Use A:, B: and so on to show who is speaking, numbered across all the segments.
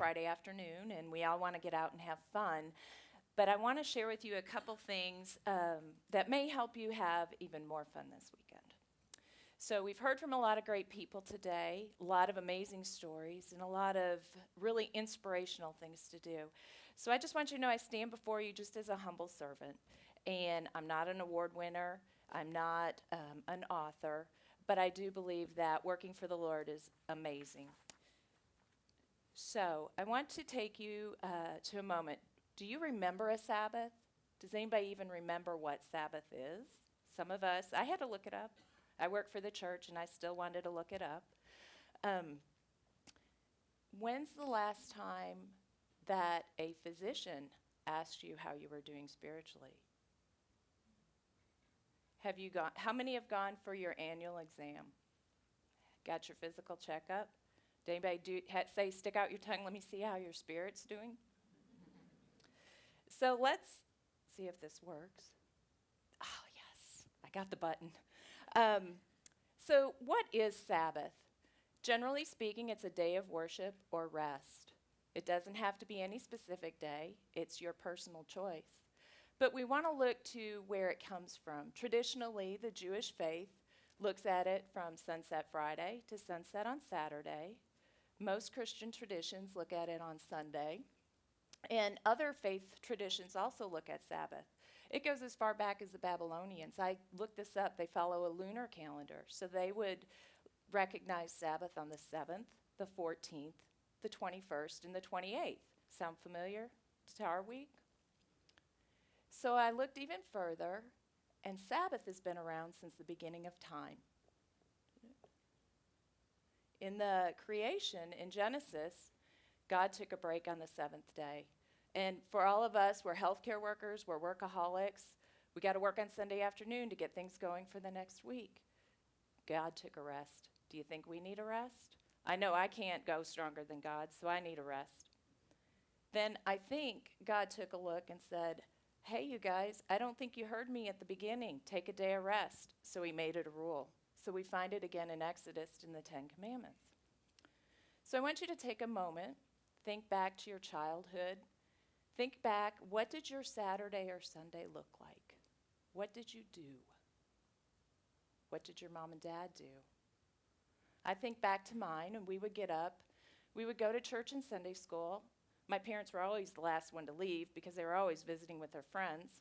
A: Friday afternoon, and we all want to get out and have fun. But I want to share with you a couple things that may help you have even more fun this weekend. So we've heard from a lot of great people today, a lot of amazing stories, and a lot of really inspirational things to do. So I just want you to know I stand before you just as a humble servant. And I'm not an award winner. I'm not an author. But I do believe that working for the Lord is amazing. So I want to take you to a moment. Do you remember a Sabbath? Does anybody even remember what Sabbath is? Some of us, I had to look it up. I work for the church, and I still wanted to look it up. When's the last time that a physician asked you how you were doing spiritually? Have you gone? How many have gone for your annual exam? Got your physical checkup? Did anybody say, stick out your tongue, let me see how your spirit's doing? So let's see if this works. Oh, yes, I got the button. So what is Sabbath? Generally speaking, it's a day of worship or rest. It doesn't have to be any specific day. It's your personal choice. But we want to look to where it comes from. Traditionally, the Jewish faith looks at it from sunset Friday to sunset on Saturday. Most Christian traditions look at it on Sunday. And other faith traditions also look at Sabbath. It goes as far back as the Babylonians. I looked this up. They follow a lunar calendar. So they would recognize Sabbath on the 7th, the 14th, the 21st, and the 28th. Sound familiar to our week? So I looked even further, and Sabbath has been around since the beginning of time. In the creation, in Genesis, God took a break on the seventh day. And for all of us, we're healthcare workers, we're workaholics. We got to work on Sunday afternoon to get things going for the next week. God took a rest. Do you think we need a rest? I know I can't go stronger than God, so I need a rest. Then I think God took a look and said, hey, you guys, I don't think you heard me at the beginning. Take a day of rest. So he made it a rule. So we find it again in Exodus in the Ten Commandments. So I want you to take a moment, think back to your childhood. Think back, what did your Saturday or Sunday look like? What did you do? What did your mom and dad do? I think back to mine, and we would get up. We would go to church and Sunday school. My parents were always the last one to leave because they were always visiting with their friends.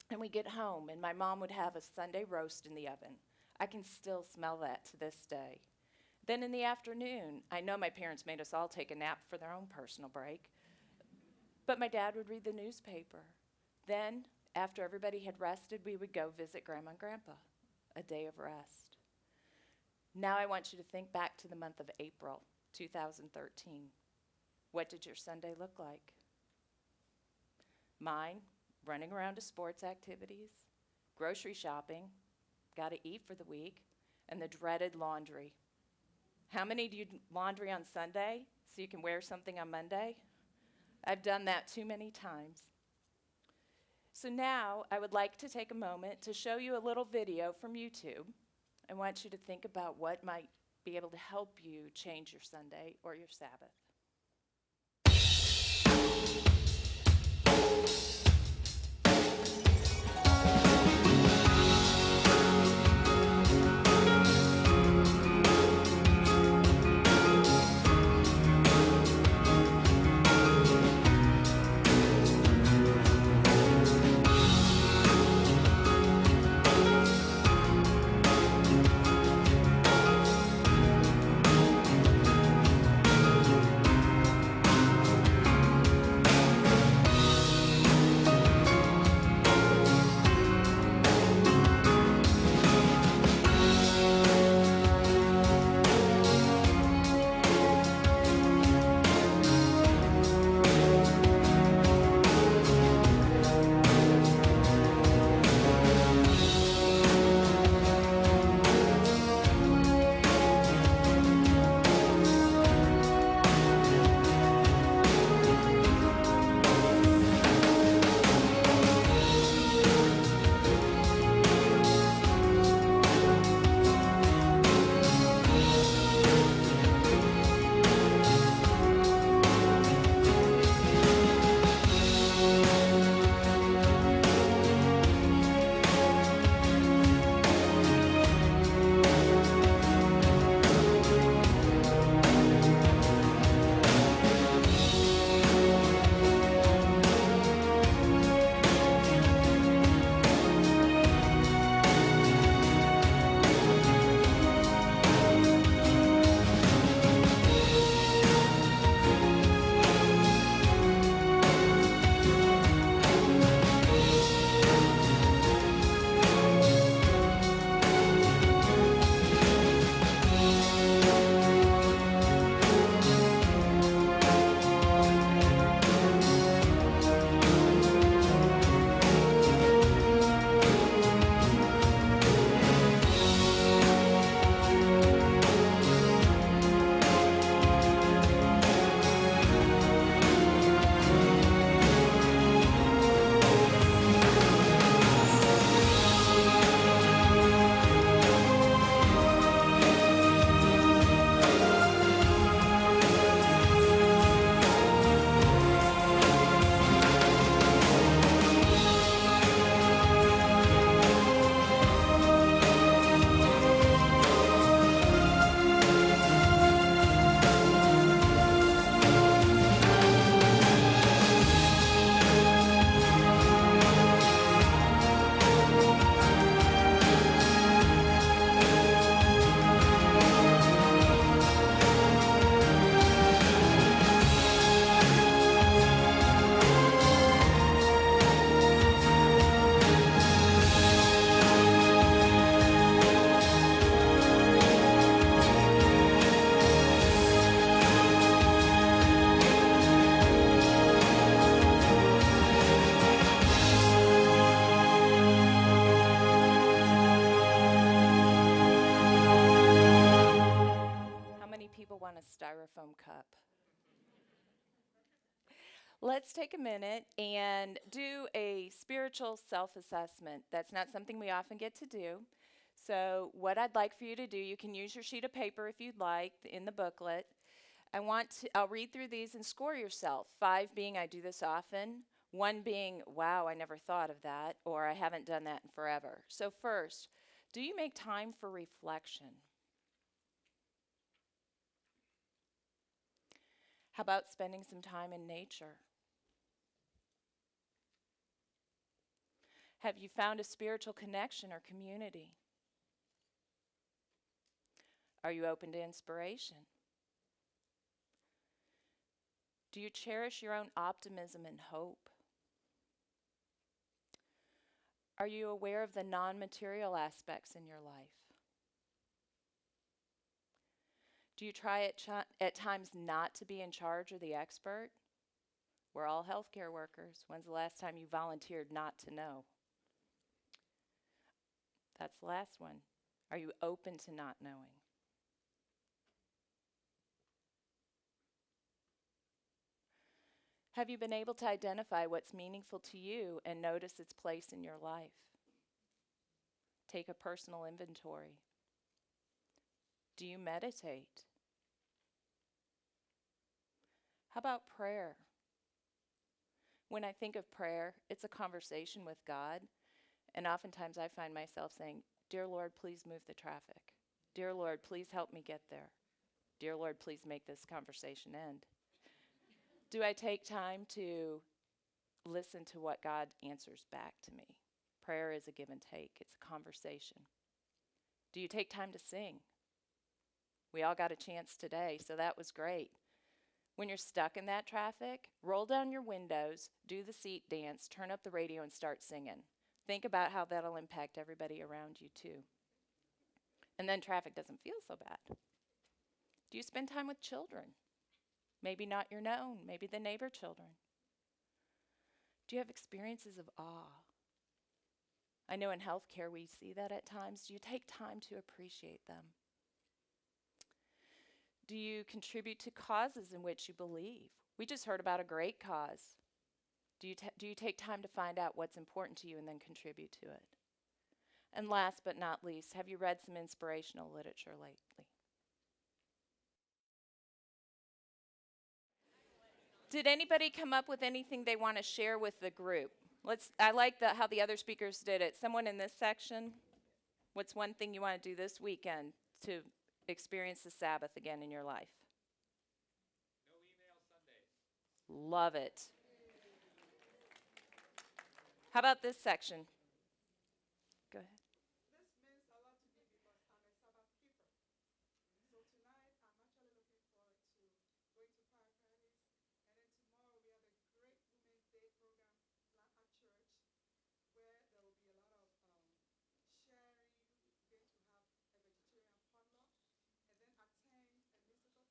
A: And we'd get home, and my mom would have a Sunday roast in the oven. I can still smell that to this day. Then in the afternoon, I know my parents made us all take a nap for their own personal break. But my dad would read the newspaper. Then, after everybody had rested, we would go visit Grandma and Grandpa, a day of rest. Now I want you to think back to the month of April, 2013. What did your Sunday look like? Mine, running around to sports activities, grocery shopping, got to eat for the week, and the dreaded laundry. How many do you laundry on Sunday so you can wear something on Monday? I've done that too many times. So now I would like to take a moment to show you a little video from YouTube. I want you to think about what might be able to help you change your Sunday or your Sabbath. a styrofoam cup. Let's take a minute and do a spiritual self-assessment. That's not something we often get to do. So what I'd like for you to do, you can use your sheet of paper if you'd like in the booklet. I'll read through these and score yourself. 5 being I do this often, 1 being wow, I never thought of that, or I haven't done that in forever. So first, do you make time for reflection? How about spending some time in nature? Have you found a spiritual connection or community? Are you open to inspiration? Do you cherish your own optimism and hope? Are you aware of the non-material aspects in your life? Do you try at times not to be in charge or the expert? We're all healthcare workers. When's the last time you volunteered not to know? That's the last one. Are you open to not knowing? Have you been able to identify what's meaningful to you and notice its place in your life? Take a personal inventory. Do you meditate? How about prayer? When I think of prayer, it's a conversation with God, and oftentimes I find myself saying, "Dear Lord, please move the traffic. Dear Lord, please help me get there. Dear Lord, please make this conversation end." Do I take time to listen to what God answers back to me? Prayer is a give and take. It's a conversation. Do you take time to sing? We all got a chance today, so that was great. When you're stuck in that traffic, roll down your windows, do the seat dance, turn up the radio, and start singing. Think about how that'll impact everybody around you, too. And then traffic doesn't feel so bad. Do you spend time with children? Maybe not your own, maybe the neighbor children. Do you have experiences of awe? I know in healthcare we see that at times. Do you take time to appreciate them? Do you contribute to causes in which you believe? We just heard about a great cause. Do you take time to find out what's important to you and then contribute to it? And last but not least, have you read some inspirational literature lately? Did anybody come up with anything they want to share with the group? I like how the other speakers did it. Someone in this section, what's one thing you want to do this weekend to experience the Sabbath again in your life?
B: No email Sundays.
A: Love it. How about this section? Go ahead.
C: This means a lot to me because I'm a Sabbath keeper. So tonight, I'm actually looking forward to going to prayer parties. And then tomorrow, we have a great Women's Day program at church where there will be a lot of sharing. We're going to have a vegetarian potluck. And then attend a musical concert by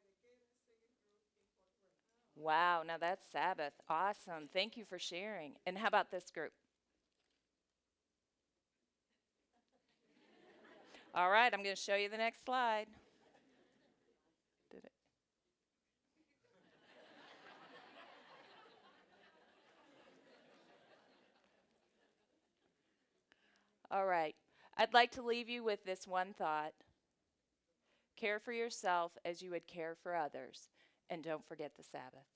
C: the Galen Singing Group in Fort Worth.
A: Wow, now that's Sabbath. Awesome. Thank you for sharing. And how about this group? All right, I'm going to show you the next slide. Did it? All right. I'd like to leave you with this one thought. Care for yourself as you would care for others, and don't forget the Sabbath.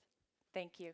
A: Thank you.